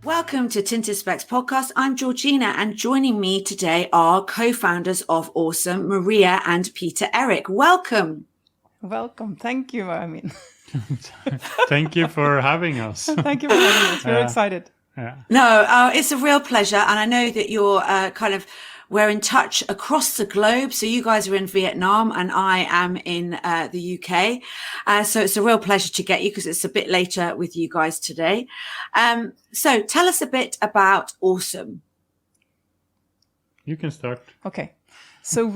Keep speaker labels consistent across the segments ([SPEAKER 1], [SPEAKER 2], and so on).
[SPEAKER 1] Welcome to Tinted Specs podcast. I'm Georgina, and joining me today are co-founders of AweSM, Maria and Peter Erik. Welcome.
[SPEAKER 2] Welcome. Thank you.
[SPEAKER 3] Thank you for having us.
[SPEAKER 2] Thank you for having us. We're excited.
[SPEAKER 3] Yeah.
[SPEAKER 1] No, it's a real pleasure. And I know that you're we're in touch across the globe. So you guys are in Vietnam and I am in the UK. So it's a real pleasure to get you because it's a bit later with you guys today. So tell us a bit about AweSM.
[SPEAKER 3] You can start.
[SPEAKER 2] Okay. So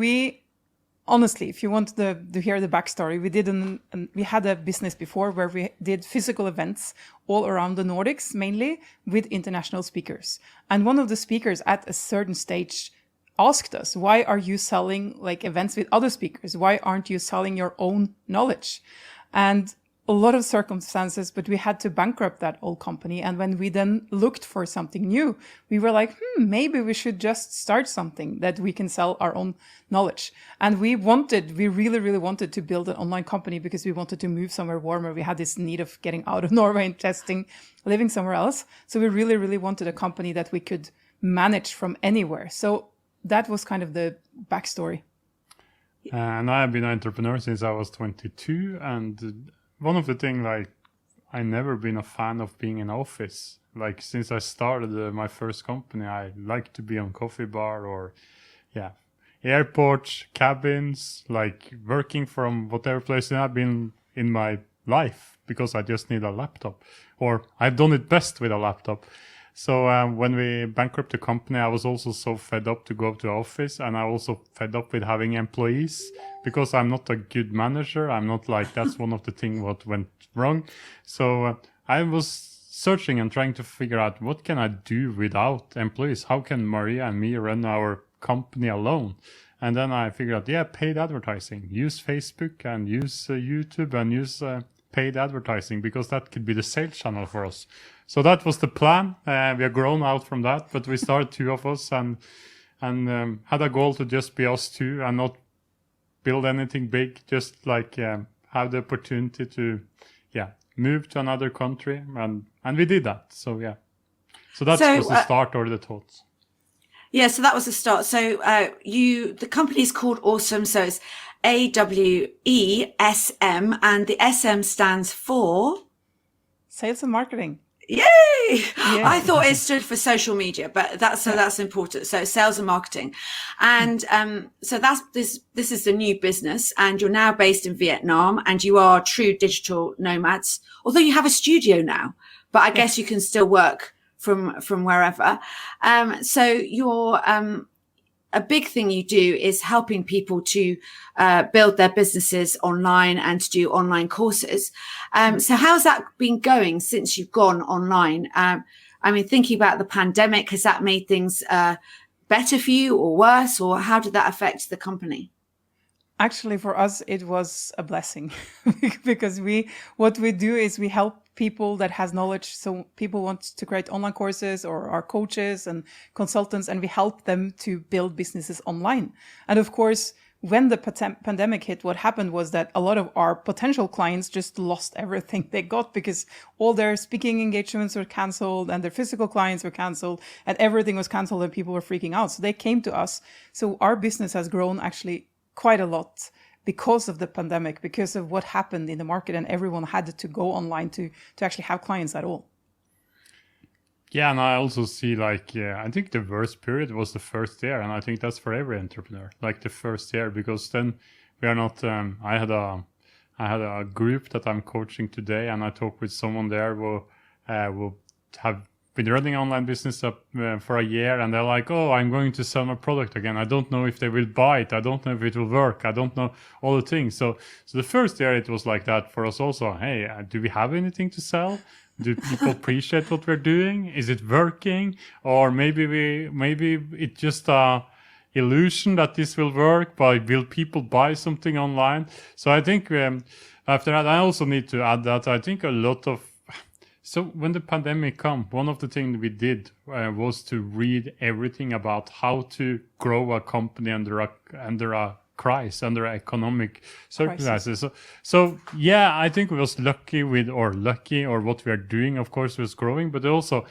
[SPEAKER 2] honestly, if you want to hear the backstory, we had a business before where we did physical events all around the Nordics, mainly with international speakers. And one of the speakers at a certain stage asked us, why are you selling like events with other speakers? Why aren't you selling your own knowledge? And a lot of circumstances, but we had to bankrupt that old company. And when we then looked for something new, we were like, maybe we should just start something that we can sell our own knowledge. And we really, really wanted to build an online company because we wanted to move somewhere warmer. We had this need of getting out of Norway and living somewhere else. So we really, really wanted a company that we could manage from anywhere. So that was kind of the backstory.
[SPEAKER 3] And I have been an entrepreneur since I was 22. And one of the things, like, I never been a fan of being in office. Like, since I started my first company, I like to be on coffee bar or, airports, cabins, like working from whatever place I've been in my life because I just need a laptop. Or I've done it best with a laptop. So when we bankrupt the company, I was also so fed up to go to office, and I also fed up with having employees because I'm not a good manager. I'm not like, that's one of the things what went wrong. So I was searching and trying to figure out what can I do without employees? How can Maria and me run our company alone? And then I figured out, paid advertising. Use Facebook and use YouTube and use paid advertising because that could be the sales channel for us. So that was the plan. We have grown out from that, but we started two of us and had a goal to just be us two and not build anything big, just like have the opportunity to move to another country, and we did that. So was the start or the thoughts.
[SPEAKER 1] Yeah, so that was the start. So the company is called AweSM, so it's AWESM, and the SM stands for
[SPEAKER 2] Sales and Marketing.
[SPEAKER 1] Yay! Yeah. I thought it stood for social media, but that's important. So sales and marketing. And so this is the new business, and you're now based in Vietnam, and you are true digital nomads, although you have a studio now, but I guess you can still work from wherever. So you're a big thing you do is helping people to build their businesses online and to do online courses. So how's that been going since you've gone online? I mean, thinking about the pandemic, has that made things better for you or worse, or how did that affect the company?
[SPEAKER 2] Actually, for us, it was a blessing because what we do is we help people that has knowledge. So people want to create online courses or are coaches and consultants, and we help them to build businesses online. And of course, when the pandemic hit, what happened was that a lot of our potential clients just lost everything they got because all their speaking engagements were canceled and their physical clients were canceled and everything was canceled and people were freaking out. So they came to us. So our business has grown actually quite a lot because of the pandemic, because of what happened in the market, and everyone had to go online to actually have clients at all.
[SPEAKER 3] Yeah, and I also see I think the worst period was the first year, and I think that's for every entrepreneur, like the first year, because then we are not. I had a group that I'm coaching today, and I talked with someone there who have been running online business up for a year, and they're like, oh, I'm going to sell my product again. I don't know if they will buy it. I don't know if it will work. I don't know all the things. So the first year it was like that for us also. Hey, do we have anything to sell? Do people appreciate what we're doing? Is it working? Or maybe it's just a illusion that this will work, but will people buy something online? So I think after that, I also need to add that I think a lot of So when the pandemic came, one of the things we did was to read everything about how to grow a company under a crisis, under economic circumstances. So yeah, I think we was lucky or what we are doing, of course, was growing, but also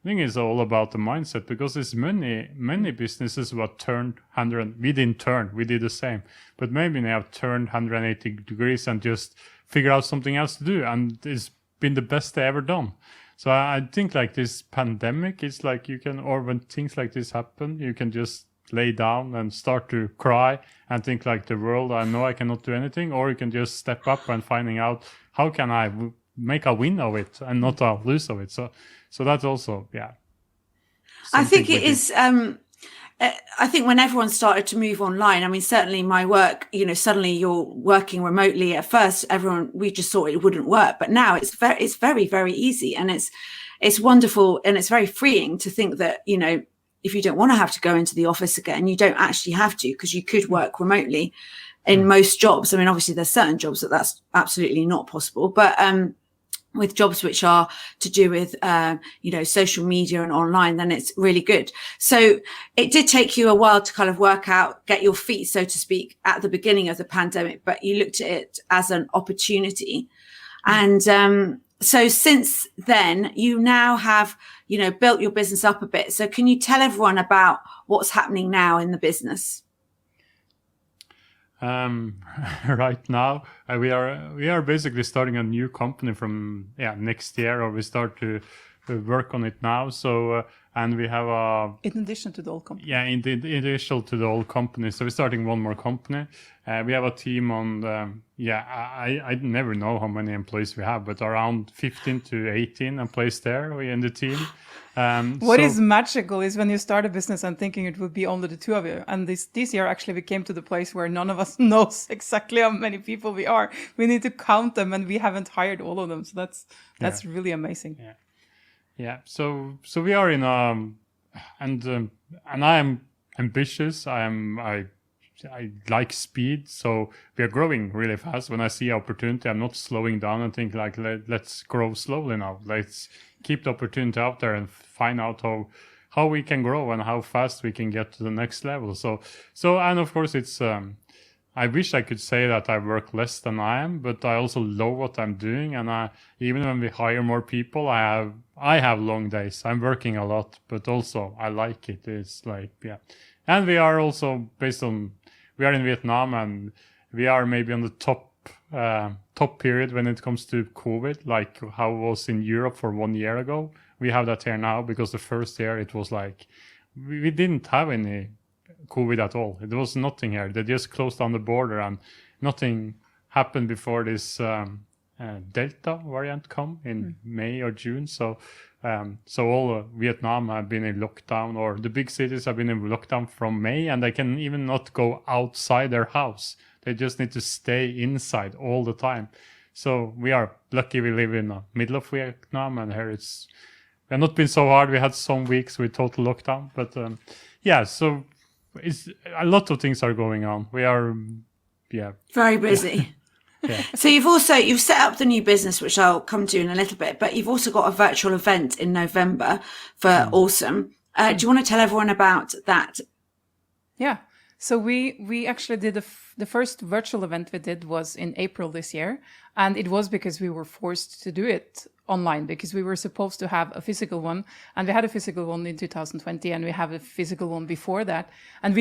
[SPEAKER 3] think it's all about the mindset, because there's many businesses who have turned 100. We didn't turn, we did the same, but maybe they have turned 180 degrees and just figure out something else to do, and it's been the best they ever done. So I think like this pandemic is like you can, or when things like this happen, you can just lay down and start to cry and think like the world, I know I cannot do anything, or you can just step up and finding out how can I make a win of it and not a lose of it. So that's also, yeah.
[SPEAKER 1] I think it is. I think when everyone started to move online, I mean, certainly my work, suddenly you're working remotely. At first, we just thought it wouldn't work, but now it's very, very easy, and it's wonderful, and it's very freeing to think that, if you don't want to have to go into the office again, you don't actually have to, because you could work remotely in most jobs. I mean, obviously there's certain jobs that's absolutely not possible, but with jobs which are to do with, social media and online, then it's really good. So it did take you a while to kind of work out, get your feet, so to speak, at the beginning of the pandemic, but you looked at it as an opportunity. And so since then, you now have, built your business up a bit. So can you tell everyone about what's happening now in the business?
[SPEAKER 3] Right now, we are basically starting a new company from next year, or we start to work on it now. So and we have
[SPEAKER 2] in addition to the old company.
[SPEAKER 3] Yeah, in addition to the old company. So we're starting one more company. We have a team on I never know how many employees we have, but around 15 to 18 employees there. We in the team.
[SPEAKER 2] What is magical is when you start a business and thinking it would be only the two of you. And this year, actually, we came to the place where none of us knows exactly how many people we are. We need to count them, and we haven't hired all of them. So that's really amazing.
[SPEAKER 3] Yeah. Yeah. So we are in and I am ambitious. I like speed. So we are growing really fast. When I see opportunity, I'm not slowing down and think like, let's grow slowly now. Let's keep the opportunity out there and find out how we can grow and how fast we can get to the next level. So and of course it's I wish I could say that I work less than I am, but I also love what I'm doing. And even when we hire more people, I have long days. I'm working a lot, but also I like it. It's like, yeah. And we are also we are in Vietnam, and we are maybe on the top period when it comes to COVID, like how it was in Europe for 1 year ago. We have that here now, because the first year it was like, we didn't have any COVID at all. There was nothing here. They just closed down the border, and nothing happened before this Delta variant come in May or June. So all Vietnam have been in lockdown, or the big cities have been in lockdown from May, and they can even not go outside their house. They just need to stay inside all the time. So we are lucky we live in the middle of Vietnam, and here we have not been so hard. We had some weeks with total lockdown, but so it's a lot of things are going on. We are,
[SPEAKER 1] very busy.
[SPEAKER 3] Yeah.
[SPEAKER 1] So you've set up the new business, which I'll come to in a little bit, but you've also got a virtual event in November for AweSM. Do you want to tell everyone about that?
[SPEAKER 2] Yeah. So we actually did the first virtual event we did was in April this year. And it was because we were forced to do it online, because we were supposed to have a physical one. And we had a physical one in 2020, and we have a physical one before that. And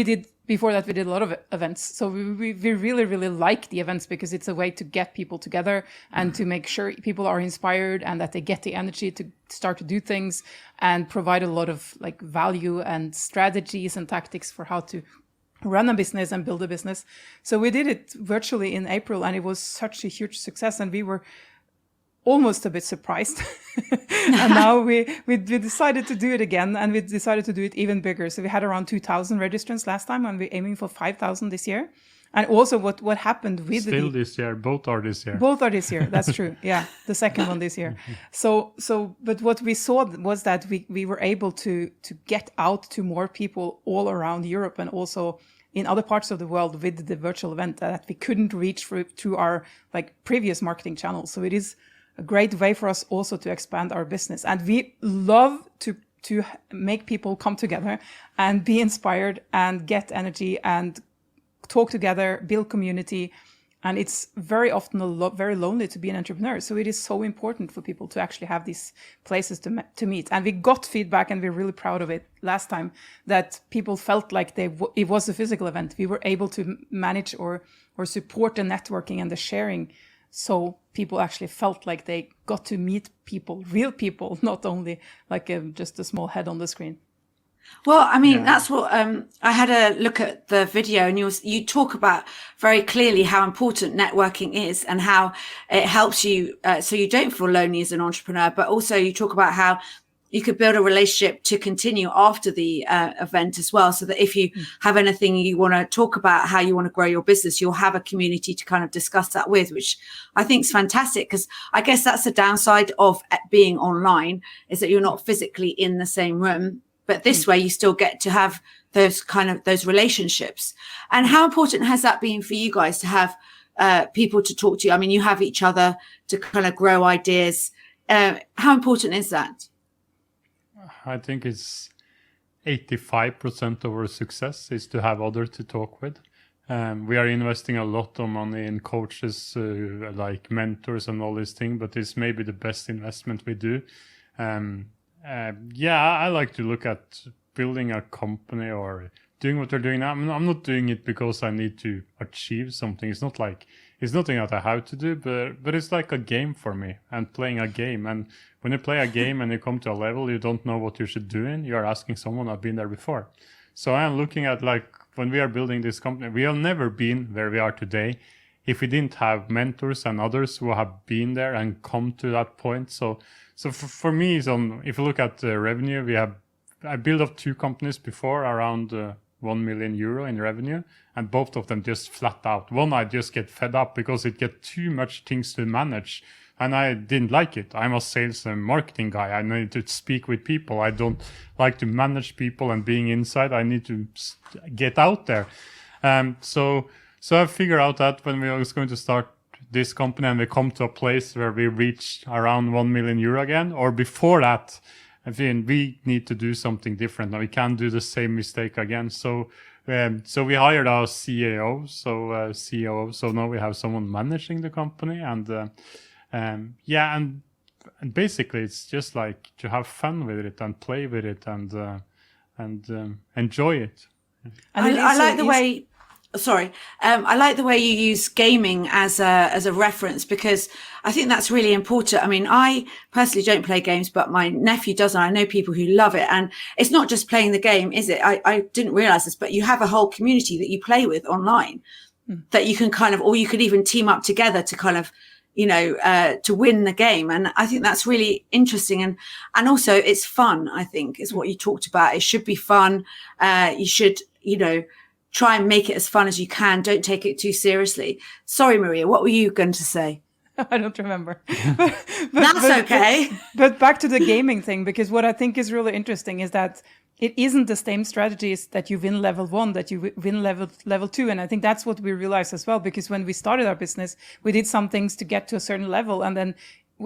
[SPEAKER 2] before that, we did a lot of events. So we really, really like the events, because it's a way to get people together and to make sure people are inspired and that they get the energy to start to do things and provide a lot of like value and strategies and tactics for how to run a business and build a business. So we did it virtually in April, and it was such a huge success, and we were almost a bit surprised. And now we decided to do it again, and we decided to do it even bigger. So we had around 2,000 registrants last time, and we're aiming for 5,000 this year. And also what happened with
[SPEAKER 3] still this year, both are this year.
[SPEAKER 2] Both are this year. That's true. Yeah, the second one this year. But what we saw was that we were able to get out to more people all around Europe, and also in other parts of the world with the virtual event that we couldn't reach through our like previous marketing channels. So it is a great way for us also to expand our business. And we love to make people come together and be inspired and get energy and talk together, build community, And it's very often very lonely to be an entrepreneur. So it is so important for people to actually have these places to meet. And we got feedback, and we're really proud of it last time, that people felt like it was a physical event. We were able to manage or support the networking and the sharing. So people actually felt like they got to meet people, real people, not only like just a small head on the screen.
[SPEAKER 1] Well, I mean, that's what I had a look at the video, and you talk about very clearly how important networking is and how it helps you so you don't feel lonely as an entrepreneur. But also you talk about how you could build a relationship to continue after the event as well, so that if you have anything you want to talk about, how you want to grow your business, you'll have a community to kind of discuss that with, which I think is fantastic, because I guess that's the downside of being online, is that you're not physically in the same room. But this way you still get to have those relationships. And how important has that been for you guys to have people to talk to? I mean, you have each other to kind of grow ideas. How important is that?
[SPEAKER 3] I think it's 85% of our success is to have others to talk with. We are investing a lot of money in coaches, like mentors and all these things, but it's maybe the best investment we do. I like to look at building a company or doing what they're doing now. I'm not doing it because I need to achieve something. It's nothing that I have to do, but it's like a game for me, and playing a game. And when you play a game and you come to a level you don't know what you should do in, you're asking someone who's been there before. So I'm looking at, like, when we are building this company, we have never been where we are today if we didn't have mentors and others who have been there and come to that point. So for me, if you look at the revenue, I built up 2 companies before around 1 million euro in revenue, and both of them just flat out. One, I just get fed up because it gets too much things to manage, and I didn't like it. I'm a sales and marketing guy. I need to speak with people. I don't like to manage people and being inside. I need to get out there. So I figured out that when we was going to start this company and we come to a place where we reach around 1 million euro again, or before that, I think we need to do something different. Now we can't do the same mistake again. So we hired our CAO, COO. So now we have someone managing the company, and basically it's just like to have fun with it and play with it and enjoy it.
[SPEAKER 1] And I like the way. Sorry, I like the way you use gaming as a reference, because I think that's really important. I mean, I personally don't play games, but my nephew does, and I know people who love it. And it's not just playing the game, is it? I didn't realize this, but you have a whole community that you play with online that you can or you could even team up together to kind of, to win the game. And I think that's really interesting. And also it's fun, I think, is what you talked about. It should be fun. You should, try and make it as fun as you can. Don't take it too seriously. Sorry, Maria, what were you going to say?
[SPEAKER 2] I don't remember.
[SPEAKER 1] That's okay.
[SPEAKER 2] But back to the gaming thing, because what I think is really interesting is that it isn't the same strategies that you win level 1, that you win level 2. And I think that's what we realized as well, because when we started our business, we did some things to get to a certain level, and then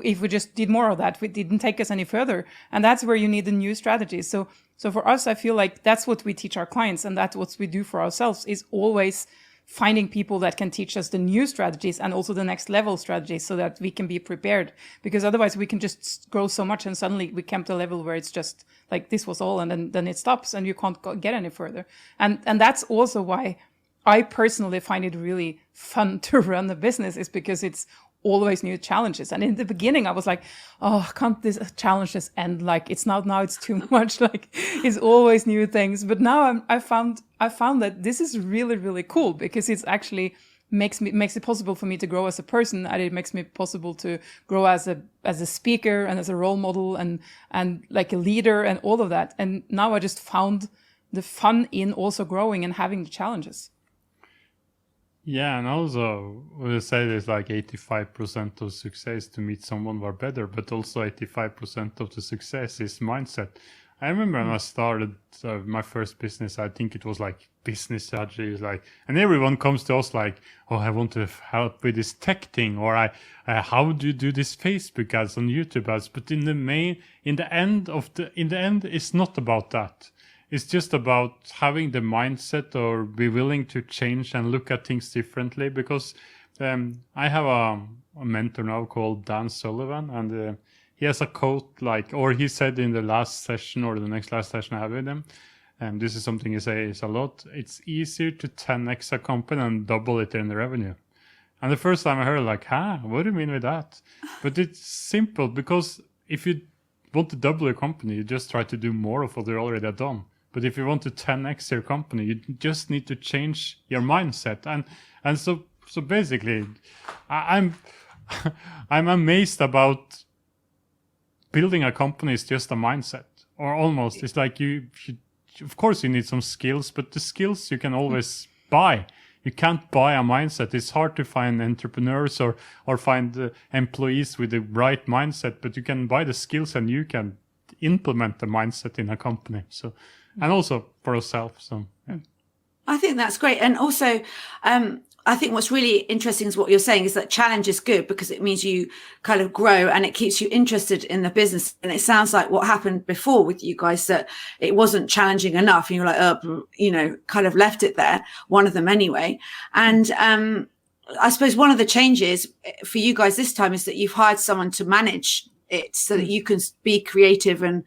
[SPEAKER 2] if we just did more of that, it didn't take us any further. And that's where you need the new strategies. So for us, I feel like that's what we teach our clients, and that's what we do for ourselves, is always finding people that can teach us the new strategies and also the next level strategies, so that we can be prepared. Because otherwise we can just grow so much and suddenly we come to a level where it's just like, this was all, and then it stops and you can't get any further. And that's also why I personally find it really fun to run a business, is because it's always new challenges. And in the beginning I was like, oh, can't this challenge just end? Like, it's now it's too much, like it's always new things. But now I found that this is really, really cool, because it's actually makes it possible for me to grow as a person, and it makes me possible to grow as a speaker and as a role model and like a leader and all of that. And now I just found the fun in also growing and having the challenges.
[SPEAKER 3] Yeah, and also we say there's like 85% of success to meet someone who are better, but also 85% of the success is mindset. I remember when I started my first business, I think it was like business strategies, and everyone comes to us like, oh, I want to help with this tech thing, or how do you do this Facebook ads on YouTube ads? But in the end, it's not about that. It's just about having the mindset, or be willing to change and look at things differently, because I have a mentor now called Dan Sullivan, and he has a quote or he said in the last session or the next last session I have with him, and this is something he says a lot: it's easier to 10x a company and double it in the revenue. And the first time I heard, what do you mean with that? But it's simple, because if you want to double your company, you just try to do more of what you already have done. But if you want to 10x your company, you just need to change your mindset. And so basically, I'm amazed about building a company is just a mindset, or almost. It's like you of course you need some skills, but the skills you can always buy. You can't buy a mindset. It's hard to find entrepreneurs or find employees with the right mindset, but you can buy the skills and you can implement the mindset in a company. So, and also for yourself. So, yeah.
[SPEAKER 1] I think that's great. And also, I think what's really interesting is what you're saying is that challenge is good, because it means you kind of grow and it keeps you interested in the business. And it sounds like what happened before with you guys, that it wasn't challenging enough. And you're like, kind of left it there, one of them anyway. And I suppose one of the changes for you guys this time is that you've hired someone to manage it so that you can be creative and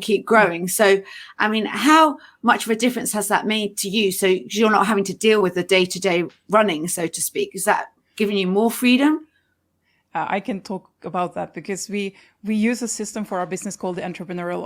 [SPEAKER 1] keep growing. So, I mean, how much of a difference has that made to you? So you're not having to deal with the day-to-day running, so to speak. Is that giving you more freedom?
[SPEAKER 2] I can talk about that, because we use a system for our business called the entrepreneurial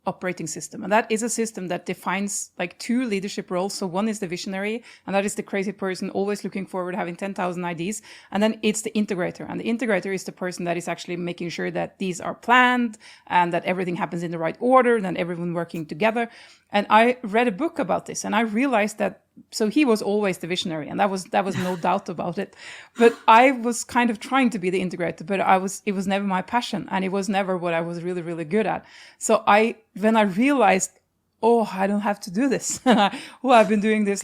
[SPEAKER 2] operating system. And that is a system that defines like two leadership roles. So one is the visionary, and that is the crazy person always looking forward, having 10,000 ideas. And then it's the integrator. And the integrator is the person that is actually making sure that these are planned and that everything happens in the right order, and everyone working together. And I read a book about this, and I realized that, so he was always the visionary, and that was no doubt about it. But I was kind of trying to be the integrator, but it was never my passion, and it was never what I was really, really good at. So when I realized, I don't have to do this. I've been doing this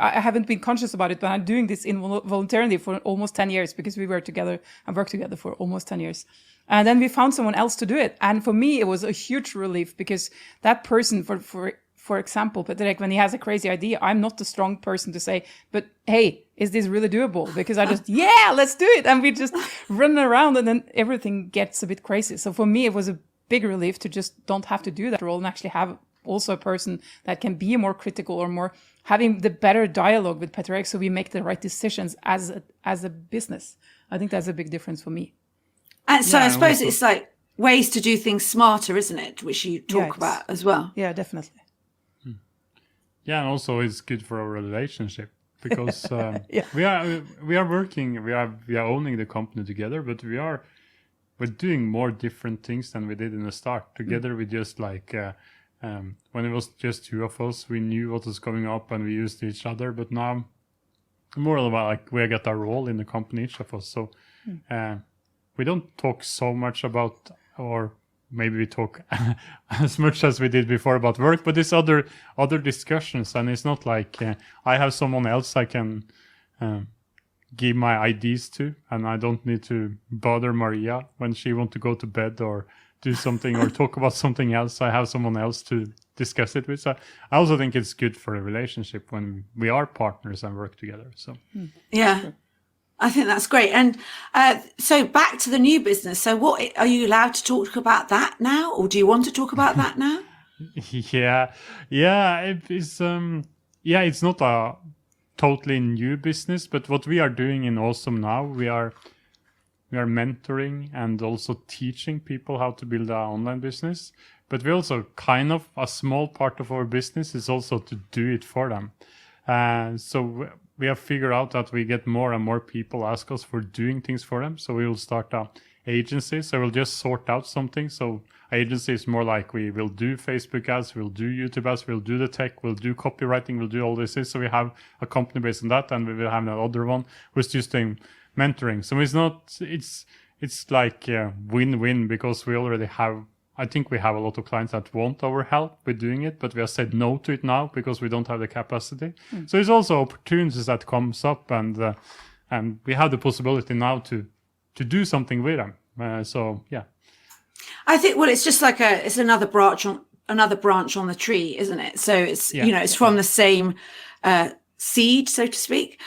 [SPEAKER 2] I haven't been conscious about it, but I'm doing this voluntarily for almost 10 years, because we were together and worked together for almost 10 years. And then we found someone else to do it. And for me, it was a huge relief, because that person, for example, Patrick, when he has a crazy idea, I'm not the strong person to say, but hey, is this really doable? Because I just, let's do it. And we just run around, and then everything gets a bit crazy. So for me, it was a big relief to just don't have to do that role, and actually have also a person that can be more critical, or more having the better dialogue with Patrick, so we make the right decisions as a business. I think that's a big difference for me.
[SPEAKER 1] And so I suppose it's like ways to do things smarter, isn't it? Which you talk about as well.
[SPEAKER 2] Yeah, definitely.
[SPEAKER 3] Yeah, and also it's good for our relationship, because we are working, we are owning the company together, but we're doing more different things than we did in the start. Together we just when it was just two of us, we knew what was coming up and we used each other. But now more about we get our role in the company, each of us. So we don't talk so much about, or maybe we talk as much as we did before about work, but it's other discussions, and it's not like I have someone else I can give my ideas to, and I don't need to bother Maria when she wants to go to bed or do something or talk about something else. I have someone else to discuss it with. So I also think it's good for a relationship when we are partners and work together. So
[SPEAKER 1] yeah. I think that's great. And so back to the new business. So what are you allowed to talk about that now, or do you want to talk about that now? It's not a totally new business, but what we are doing in AweSM now, we are mentoring and also teaching people how to build an online business. But we also kind of, a small part of our business is also to do it for them. So we have figured out that we get more and more people ask us for doing things for them. So we will start an agency. So we'll just sort out something. So agency is more like we will do Facebook ads, we'll do YouTube ads, we'll do the tech, we'll do copywriting, we'll do all this. So we have a company based on that, and we will have another one who's just doing mentoring. So it's like win-win, because we already have, I think we have a lot of clients that want our help with doing it, but we have said no to it now because we don't have the capacity. So it's also opportunities that comes up, and we have the possibility now to do something with them. I think, well, it's just like it's another branch on the tree, isn't it? So it's it's from the same seed, so to speak.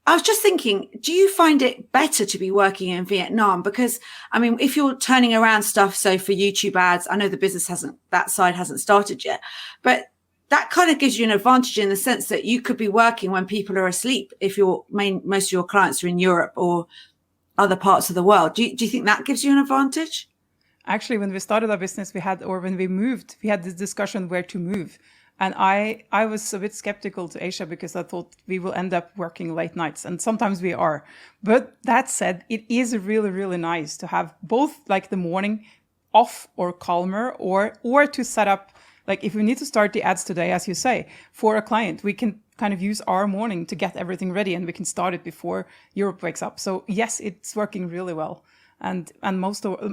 [SPEAKER 1] I was just thinking, do you find it better to be working in Vietnam? Because, I mean, if you're turning around stuff, so for YouTube ads, I know the business that side hasn't started yet, but that kind of gives you an advantage in the sense that you could be working when people are asleep if most of your clients are in Europe or other parts of the world. Do you think that gives you an advantage?
[SPEAKER 2] Actually, when we started our business, when we moved, we had this discussion where to move. And I was a bit skeptical to Asia because I thought we will end up working late nights. And sometimes we are. But that said, it is really, really nice to have both like the morning off or calmer or to set up, like if we need to start the ads today, as you say, for a client, we can kind of use our morning to get everything ready and we can start it before Europe wakes up. So yes, it's working really well. And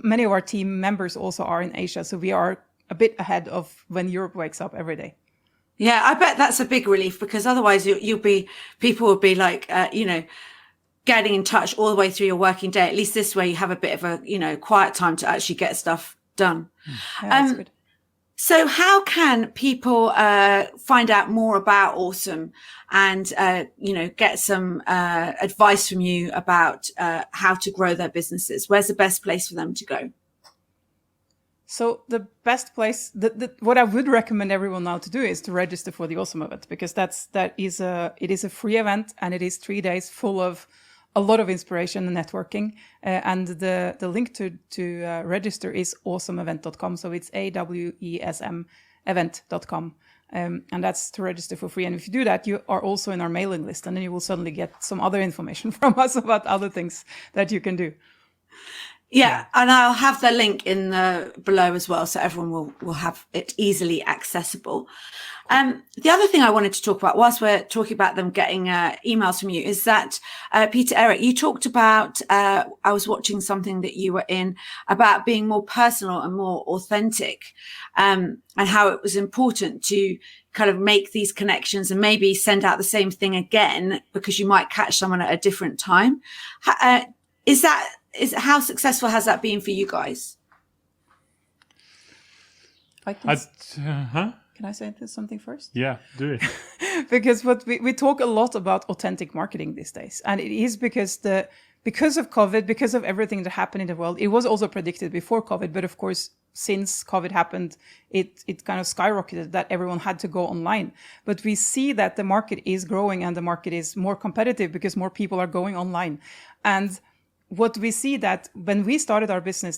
[SPEAKER 2] many of our team members also are in Asia. So we are a bit ahead of when Europe wakes up every day.
[SPEAKER 1] Yeah, I bet that's a big relief because otherwise people will be like, getting in touch all the way through your working day. At least this way you have a bit of a, quiet time to actually get stuff done.
[SPEAKER 2] Yeah, that's good.
[SPEAKER 1] So how can people find out more about AweSM and, get some advice from you about how to grow their businesses? Where's the best place for them to go?
[SPEAKER 2] So the best place, what I would recommend everyone now to do is to register for the AweSM event, because it is a free event and it is 3 days full of a lot of inspiration and networking. And the link to register is awesomevent.com. So it's AWESM event.com. And that's to register for free. And if you do that, you are also in our mailing list, and then you will suddenly get some other information from us about other things that you can do.
[SPEAKER 1] Yeah, and I'll have the link in below as well, so everyone will have it easily accessible. The other thing I wanted to talk about, whilst we're talking about them getting emails from you, is that Peter, Erik, you talked about, I was watching something that you were in about being more personal and more authentic, and how it was important to kind of make these connections and maybe send out the same thing again because you might catch someone at a different time. How successful has that been for you guys?
[SPEAKER 2] Can I say something first?
[SPEAKER 3] Yeah, do it.
[SPEAKER 2] Because we talk a lot about authentic marketing these days, and it is because of COVID, because of everything that happened in the world. It was also predicted before COVID, but of course, since COVID happened, it kind of skyrocketed that everyone had to go online. But we see that the market is growing and the market is more competitive because more people are going online. And what we see that when we started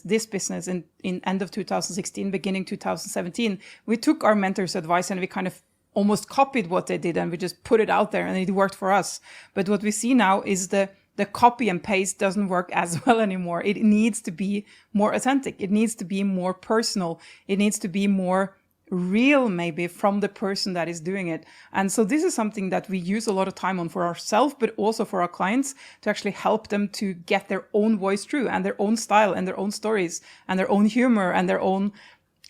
[SPEAKER 2] this business in end of 2016, beginning 2017, we took our mentors' advice and we kind of almost copied what they did and we just put it out there and it worked for us. But what we see now is the copy and paste doesn't work as well anymore. It needs to be more authentic. It needs to be more personal. It needs to be more real, maybe, from the person that is doing it. And so this is something that we use a lot of time on for ourselves, but also for our clients, to actually help them to get their own voice through and their own style and their own stories and their own humor and their own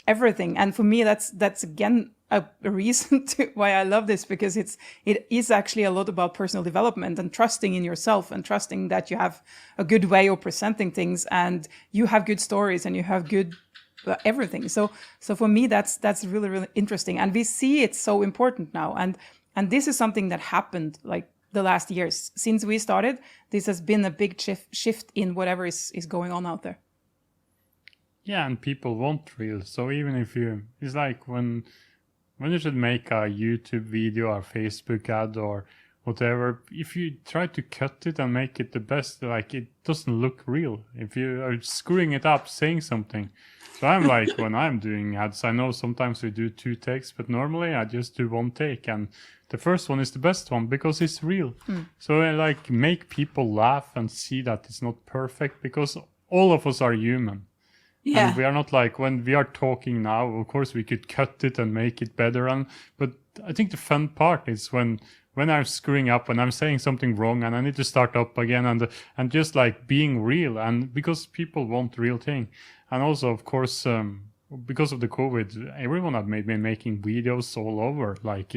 [SPEAKER 2] everything. And for me, that's again a reason why I love this, because it is actually a lot about personal development and trusting in yourself and trusting that you have a good way of presenting things and you have good stories and you have good everything. So for me, that's really, really interesting. And we see it's so important now. And this is something that happened like the last years. Since we started, this has been a big shift in whatever is going on out there.
[SPEAKER 3] Yeah, and people want real. So even if it's like when you should make a YouTube video or Facebook ad or whatever, if you try to cut it and make it the best, like, it doesn't look real. If you are screwing it up, saying something. So I'm like, when I'm doing ads, I know sometimes we do 2 takes, but normally I just do 1 take. And the first one is the best one because it's real. So I like make people laugh and see that it's not perfect, because all of us are human. Yeah. And we are not like, when we are talking now, of course we could cut it and make it better. But I think the fun part is when I'm screwing up, when I'm saying something wrong and I need to start up again, and just like being real, and because people want real thing. And also, of course, because of the COVID, everyone had been making videos all over, like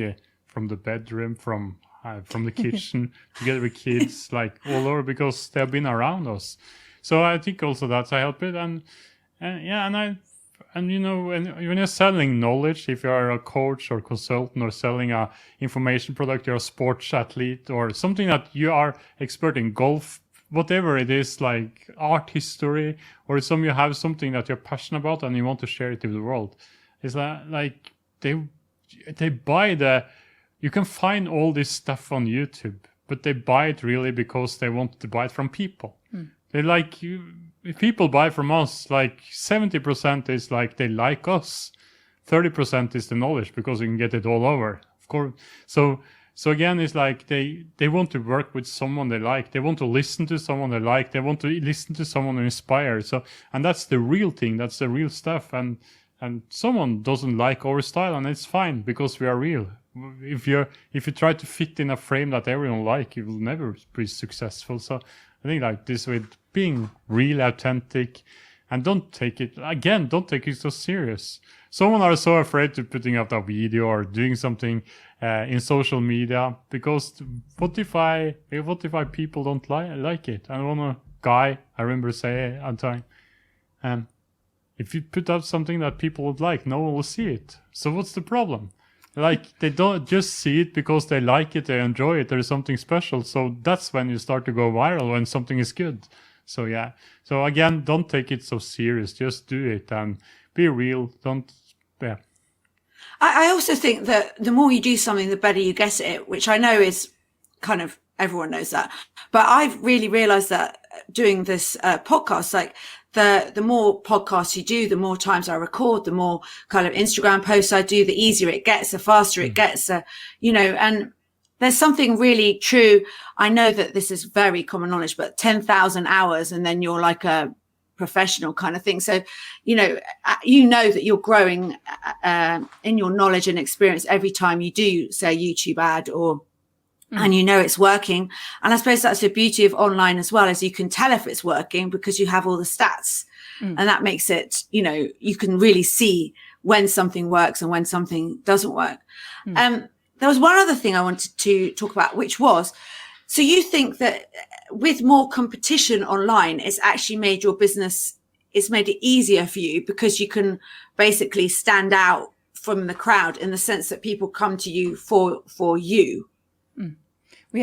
[SPEAKER 3] from the bedroom, from the kitchen, together with kids, like all over, because they've been around us. So I think also that's a help it. And I And when you're selling knowledge, if you're a coach or consultant or selling a information product, you're a sports athlete or something that you are expert in, golf, whatever it is, like art history, or you have something that you're passionate about and you want to share it with the world. It's like they buy you can find all this stuff on YouTube, but they buy it really because they want to buy it from people. They like you. If people buy from us, like 70% is like they like us, 30% is the knowledge because you can get it all over, of course. So again, it's like they want to work with someone they like. They want to listen to someone they like. They want to listen to someone who inspires. And that's the real thing. That's the real stuff. And someone doesn't like our style, and it's fine because we are real. If you try to fit in a frame that everyone like, you will never be successful. So I think like this with being real, authentic, and don't take it so serious. Someone are so afraid to putting out a video or doing something in social media because what if people don't like it? I want a guy I remember saying at the time, if you put out something that people would like, no one will see it. So what's the problem? Like they don't just see it because they like it, they enjoy it, there's something special. So that's when you start to go viral, when something is good. So yeah. So again, don't take it so serious. Just do it and be real.
[SPEAKER 1] I also think that the more you do something, the better you get at it, which I know is kind of, everyone knows that. But I've really realized that doing this podcast, like the more podcasts you do, the more times I record, the more kind of Instagram posts I do, the easier it gets, the faster it gets, and there's something really true. I know that this is very common knowledge, but 10,000 hours and then you're like a professional kind of thing. So, that you're growing in your knowledge and experience every time you do, say, a YouTube ad and it's working. And I suppose that's the beauty of online as well, is you can tell if it's working because you have all the stats. And that makes it, you can really see when something works and when something doesn't work. There was one other thing I wanted to talk about, which was, so you think that with more competition online, it's actually made your business, it's made it easier for you because you can basically stand out from the crowd in the sense that people come to you for you.
[SPEAKER 2] We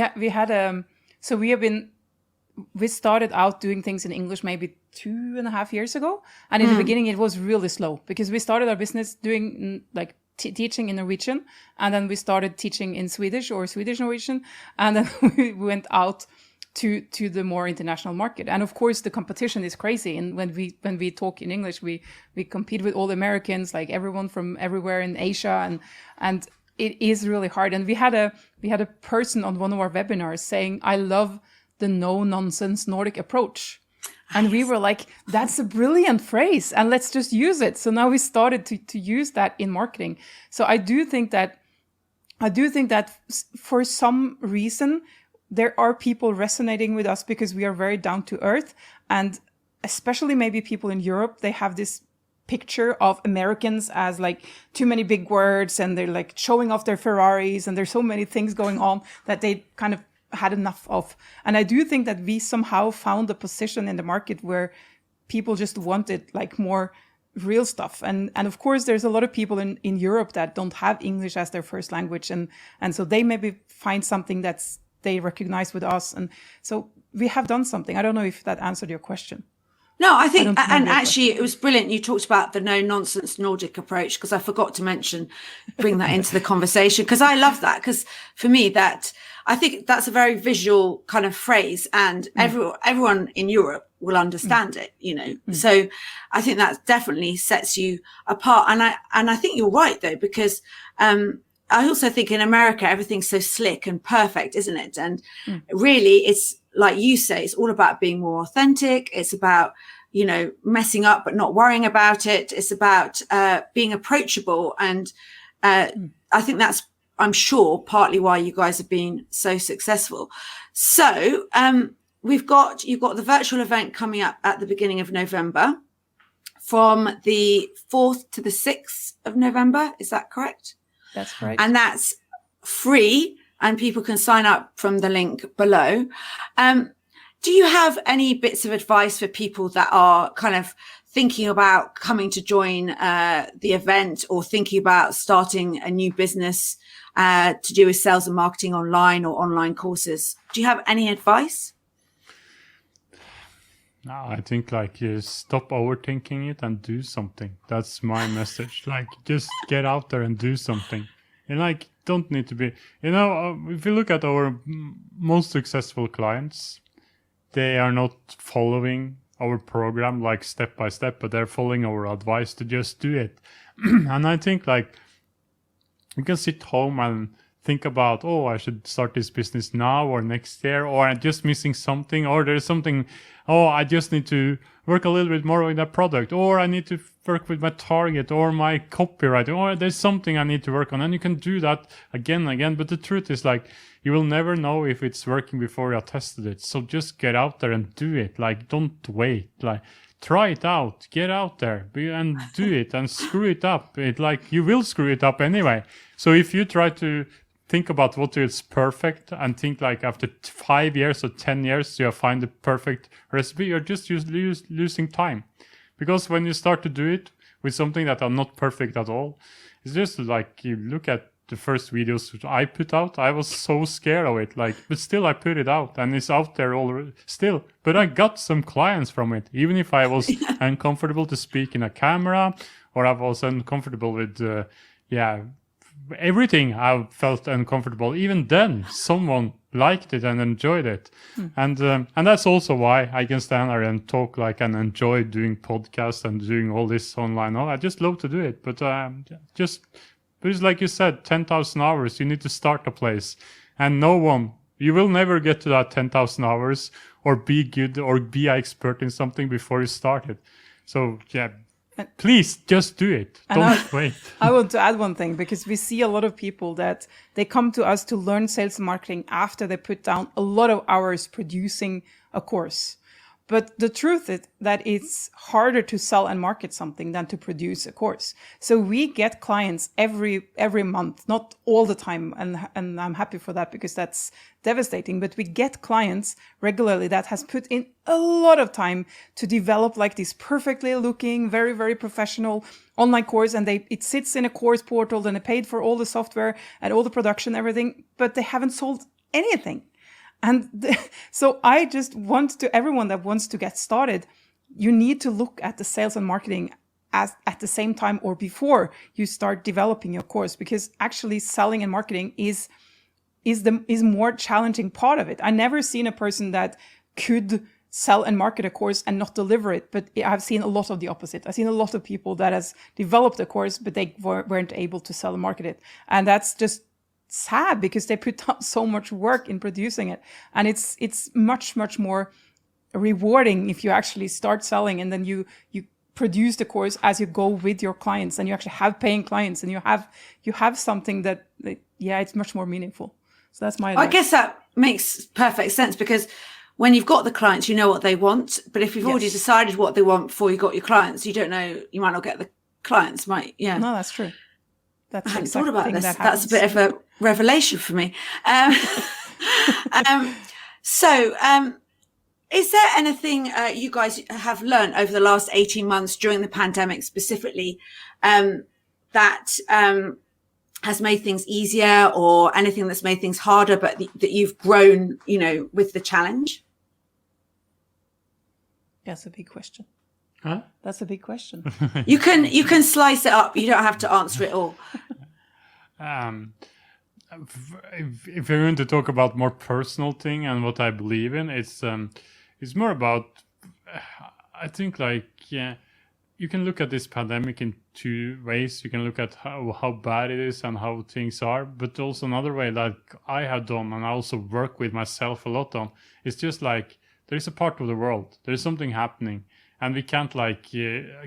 [SPEAKER 2] started out doing things in English maybe 2.5 years ago. And in the beginning, it was really slow because we started our business doing like teaching in Norwegian. And then we started teaching in Swedish or Swedish Norwegian. And then we went out to the more international market. And of course, the competition is crazy. And when we talk in English, we compete with all Americans, like everyone from everywhere in Asia. And it is really hard. And we had a person on one of our webinars saying, I love the no-nonsense Nordic approach. And we were like, that's a brilliant phrase and let's just use it. So now we started to use that in marketing. So I do think that for some reason, there are people resonating with us because we are very down to earth. And especially maybe people in Europe, they have this picture of Americans as like too many big words and they're like showing off their Ferraris and there's so many things going on that they kind of had enough of. And I do think that we somehow found a position in the market where people just wanted like more real stuff. And of course, there's a lot of people in Europe that don't have English as their first language. And so they maybe find something that's they recognize with us. And so we have done something. I don't know if that answered your question.
[SPEAKER 1] No, I think, and actually it was brilliant. You talked about the no-nonsense Nordic approach because I forgot to bring that into the conversation because I love that because for me I think that's a very visual kind of phrase and everyone in Europe will understand it, So I think that definitely sets you apart. And I think you're right though, because, I also think in America, everything's so slick and perfect, isn't it? And really it's like you say, it's all about being more authentic. It's about, messing up, but not worrying about it. It's about, being approachable. And, I think that's, I'm sure, partly why you guys have been so successful. So, you've got the virtual event coming up at the beginning of November from the 4th to the 6th of November. Is that correct?
[SPEAKER 2] That's right.
[SPEAKER 1] And that's free and people can sign up from the link below. Do you have any bits of advice for people that are kind of thinking about coming to join the event, or thinking about starting a new business to do with sales and marketing online or online courses, do you have any advice?
[SPEAKER 3] No, I think like you stop overthinking it and do something. That's my message. Like just get out there and do something. And like don't need to be, if you look at our most successful clients, they are not following our program like step by step, but they're following our advice to just do it. And I think like you can sit home and think about, oh, I should start this business now or next year, or I'm just missing something, or there's something, oh, I just need to work a little bit more with that product, or I need to work with my target or my copywriting, or there's something I need to work on. And you can do that again and again. But the truth is like, you will never know if it's working before you have tested it. So just get out there and do it. Like, don't wait. Like, try it out. Get out there and do it and screw it up. You will screw it up anyway. So if you try to think about what is perfect and think like after 5 years or 10 years you find the perfect recipe, you're just losing time. Because when you start to do it with something that are not perfect at all, it's just like you look at the first videos which I put out, I was so scared of it, but still I put it out and it's out there already still. But I got some clients from it, even if I was uncomfortable to speak in a camera, or I was uncomfortable with, everything. I felt uncomfortable. Even then, someone liked it and enjoyed it. And that's also why I can stand there and talk and enjoy doing podcasts and doing all this online. I just love to do it. But it's like you said, 10,000 hours, you need to start a place. And you will never get to that 10,000 hours or be good or be an expert in something before you start it. So, please just do it. Don't wait.
[SPEAKER 2] I want to add one thing, because we see a lot of people that they come to us to learn sales and marketing after they put down a lot of hours producing a course. But the truth is that it's harder to sell and market something than to produce a course. So we get clients every month, not all the time. And I'm happy for that, because that's devastating. But we get clients regularly that has put in a lot of time to develop like this perfectly looking, very, very professional online course. And it sits in a course portal, and they paid for all the software and all the production, everything, but they haven't sold anything. And so I just want to, everyone that wants to get started, you need to look at the sales and marketing at the same time or before you start developing your course, because actually selling and marketing is more challenging part of it. I never seen a person that could sell and market a course and not deliver it, but I've seen a lot of the opposite. I've seen a lot of people that has developed a course, but they weren't able to sell and market it. And that's just sad, because they put up so much work in producing it. And it's much, much more rewarding if you actually start selling and then you produce the course as you go with your clients, and you actually have paying clients, and you have something that it's much more meaningful. So that's my advice.
[SPEAKER 1] I guess that makes perfect sense, because when you've got the clients, you know what they want. But if you've already decided what they want before you got your clients, you don't know, you might not get the clients, No,
[SPEAKER 2] that's true. I
[SPEAKER 1] hadn't thought about this. That's a bit of a revelation for me. So is there anything you guys have learned over the last 18 months during the pandemic specifically that has made things easier, or anything that's made things harder, but that you've grown, with the challenge?
[SPEAKER 2] That's a big question.
[SPEAKER 3] Huh?
[SPEAKER 2] That's a big question.
[SPEAKER 1] You can slice it up. You don't have to answer it all.
[SPEAKER 3] If you're going to talk about more personal thing and what I believe in, it's more about, I think you can look at this pandemic in two ways. You can look at how bad it is and how things are, but also another way like I have done, and I also work with myself a lot on, it's just like there is a part of the world, there is something happening, and we can't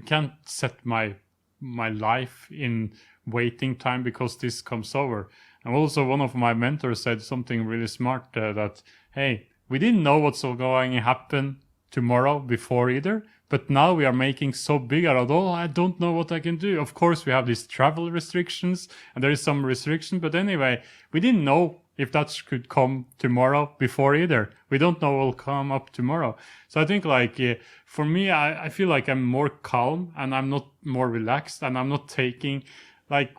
[SPEAKER 3] can't set my life in waiting time because this comes over. And also one of my mentors said something really smart, that, hey, we didn't know what's going to happen tomorrow before either, but now we are making so big out of, I don't know what I can do. Of course, we have these travel restrictions and there is some restriction, but anyway, we didn't know if that could come tomorrow before either. We don't know what will come up tomorrow. So I think like for me, I feel like I'm more calm and I'm not more relaxed, and I'm not taking, like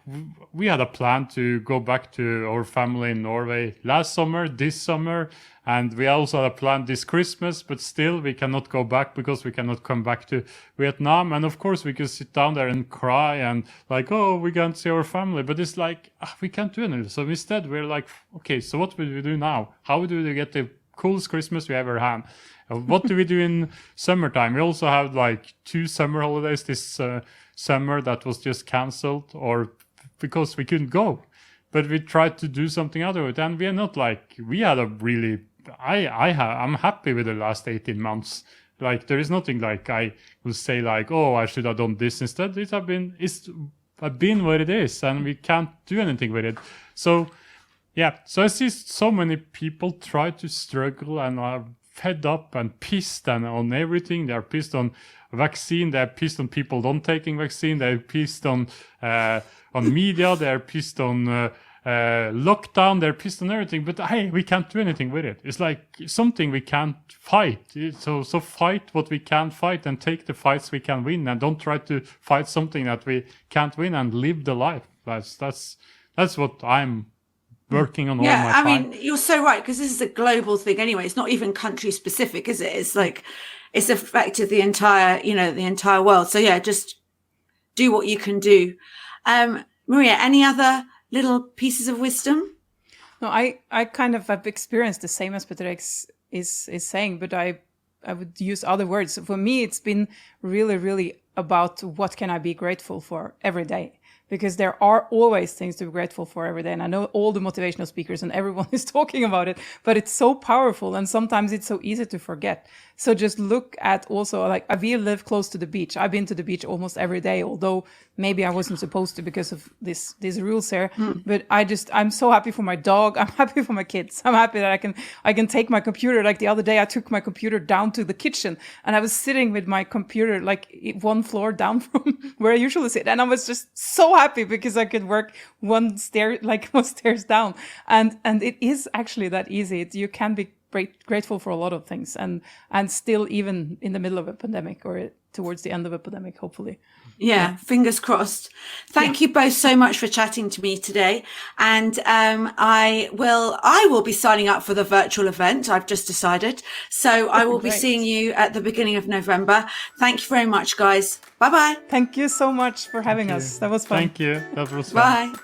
[SPEAKER 3] we had a plan to go back to our family in Norway last summer, this summer, and we also had a plan this Christmas, but still we cannot go back because we cannot come back to Vietnam. And of course we could sit down there and cry and like, oh, we can't see our family, but it's like, we can't do anything. So instead we're like, okay, so what will we do now? How do we get the coolest Christmas we ever had? What do we do in summertime? We also have like 2 summer holidays this summer that was just cancelled, or because we couldn't go. But we tried to do something other with it, and we are not like, we had a really, I'm happy with the last 18 months. Like there is nothing like I will say like, oh, I should have done this instead. It's been what it is, and we can't do anything with it. So yeah, so I see so many people try to struggle and are fed up and pissed and on everything. They're pissed on vaccine, they're pissed on people not taking vaccine, they're pissed on media, they're pissed on lockdown, they're pissed on everything, but hey, we can't do anything with it. It's like something we can't fight. So fight what we can fight and take the fights we can win, and don't try to fight something that we can't win, and live the life. That's what I'm working on all my time.
[SPEAKER 1] I mean, you're so right, because this is a global thing anyway. It's not even country specific, is it? It's like, it's affected the entire world. So yeah, just do what you can do. Maria, any other little pieces of wisdom?
[SPEAKER 2] No, I kind of have experienced the same as Patrick is saying, but I would use other words. For me, it's been really, really about what can I be grateful for every day. Because there are always things to be grateful for every day. And I know all the motivational speakers and everyone is talking about it, but it's so powerful. And sometimes it's so easy to forget. So just look at also, like, we live close to the beach. I've been to the beach almost every day, although maybe I wasn't supposed to because of these rules here. But I'm so happy for my dog. I'm happy for my kids. I'm happy that I can take my computer. Like the other day, I took my computer down to the kitchen and I was sitting with my computer, like 1 floor down from where I usually sit. And I was just so happy because I could work one stairs down. And it is actually that easy. You can be grateful for a lot of things and still even in the middle of a pandemic or towards the end of a pandemic, hopefully.
[SPEAKER 1] Yeah, fingers crossed. Thank you both so much for chatting to me today. And I will be signing up for the virtual event. I've just decided. So I will be seeing you at the beginning of November. Thank you very much, guys. Bye-bye.
[SPEAKER 2] Thank you so much for having us. That was fun.
[SPEAKER 3] Thank you. That was fun.
[SPEAKER 1] Bye.